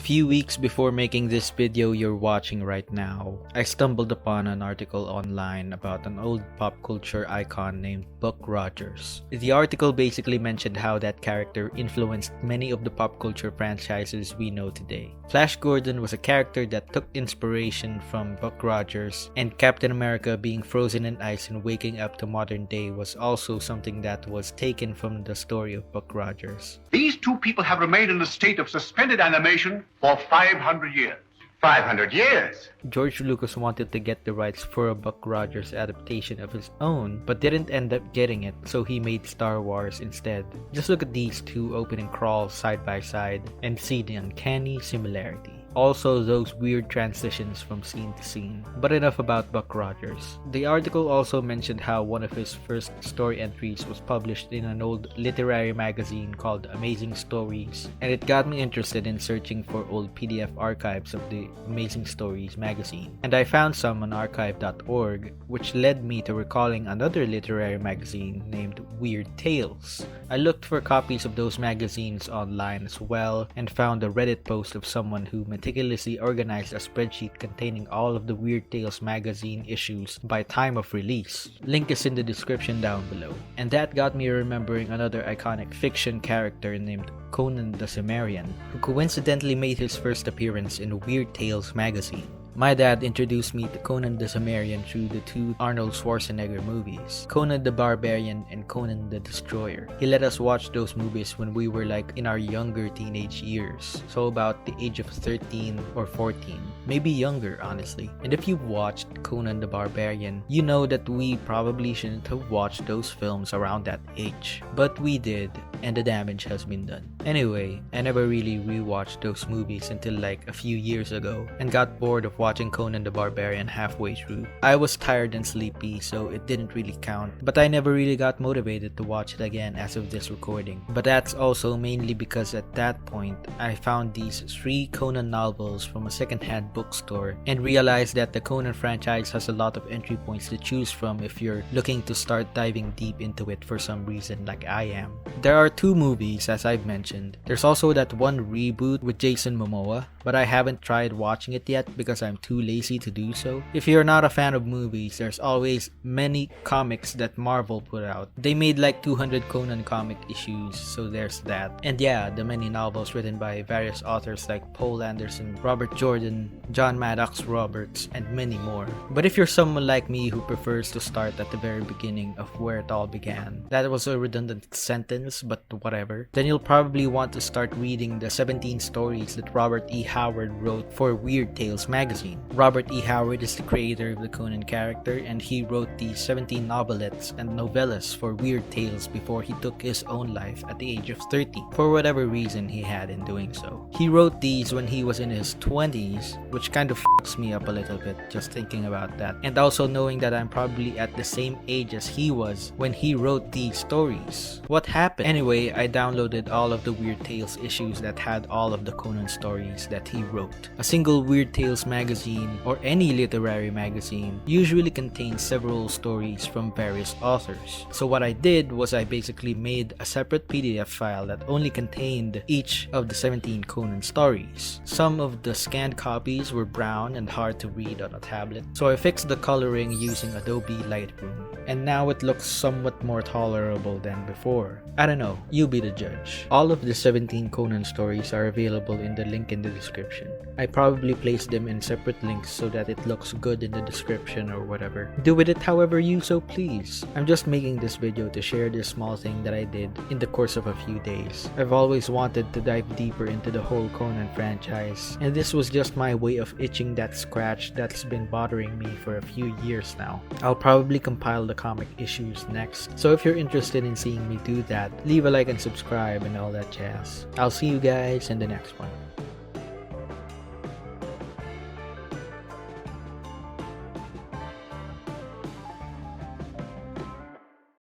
few weeks before making this video you're watching right now, I stumbled upon an article online about an old pop culture icon named Buck Rogers. The article basically mentioned how that character influenced many of the pop culture franchises we know today. Flash Gordon was a character that took inspiration from Buck Rogers, and Captain America being frozen in ice and waking up to modern day was also something that was taken from the story of Buck Rogers. These two people have remained in a state of suspended animation for 500 years. 500 years? George Lucas wanted to get the rights for a Buck Rogers adaptation of his own, but didn't end up getting it, so he made Star Wars instead. Just look at these two opening crawls side by side and see the uncanny similarity. Also those weird transitions from scene to scene. But enough about Buck Rogers. The article also mentioned how one of his first story entries was published in an old literary magazine called Amazing Stories, and it got me interested in searching for old PDF archives of the Amazing Stories magazine. And I found some on archive.org, which led me to recalling another literary magazine named Weird Tales. I looked for copies of those magazines online as well, and found a Reddit post of someone who meticulously organized a spreadsheet containing all of the Weird Tales magazine issues by time of release. Link is in the description down below. And that got me remembering another iconic fiction character named Conan the Cimmerian, who coincidentally made his first appearance in Weird Tales magazine. My dad introduced me to Conan the Cimmerian through the two Arnold Schwarzenegger movies, Conan the Barbarian and Conan the Destroyer. He let us watch those movies when we were like in our younger teenage years, so about the age of 13 or 14, maybe younger honestly. And if you've watched Conan the Barbarian, you know that we probably shouldn't have watched those films around that age, but we did, and the damage has been done. Anyway, I never really rewatched those movies until like a few years ago, and got bored of watching Conan the Barbarian halfway through. I was tired and sleepy, so it didn't really count, but I never really got motivated to watch it again as of this recording. But that's also mainly because at that point, I found these 3 Conan novels from a secondhand bookstore and realized that the Conan franchise has a lot of entry points to choose from if you're looking to start diving deep into it for some reason like I am. There are 2 movies, as I've mentioned. There's also that one reboot with Jason Momoa, but I haven't tried watching it yet because I'm too lazy to do so. If you're not a fan of movies, there's always many comics that Marvel put out. They made like 200 Conan comic issues, so there's that. And yeah, the many novels written by various authors like Paul Anderson, Robert Jordan, John Maddox Roberts, and many more. But if you're someone like me who prefers to start at the very beginning of where it all began, that was a redundant sentence, but whatever, then you'll probably want to start reading the 17 stories that Robert E. Howard wrote for Weird Tales magazine. Robert E. Howard is the creator of the Conan character, and he wrote the 17 novelettes and novellas for Weird Tales before he took his own life at the age of 30, for whatever reason he had in doing so. He wrote these when he was in his 20s, which kind of fucks me up a little bit just thinking about that, and also knowing that I'm probably at the same age as he was when he wrote these stories. What happened? Anyway, I downloaded all of the Weird Tales issues that had all of the Conan stories that he wrote. A single Weird Tales magazine, or any literary magazine, usually contains several stories from various authors. So what I did was I basically made a separate PDF file that only contained each of the 17 Conan stories. Some of the scanned copies were brown and hard to read on a tablet, so I fixed the coloring using Adobe Lightroom, and now it looks somewhat more tolerable than before. I don't know, you be the judge. All of the 17 Conan stories are available in the link in the description. I probably placed them in separate links so that it looks good in the description or whatever. Do with it however you so please. I'm just making this video to share this small thing that I did in the course of a few days. I've always wanted to dive deeper into the whole Conan franchise, and this was just my way of itching that scratch that's been bothering me for a few years now. I'll probably compile the comic issues next, so if you're interested in seeing me do that, leave a like and subscribe and all that jazz. I'll see you guys in the next one.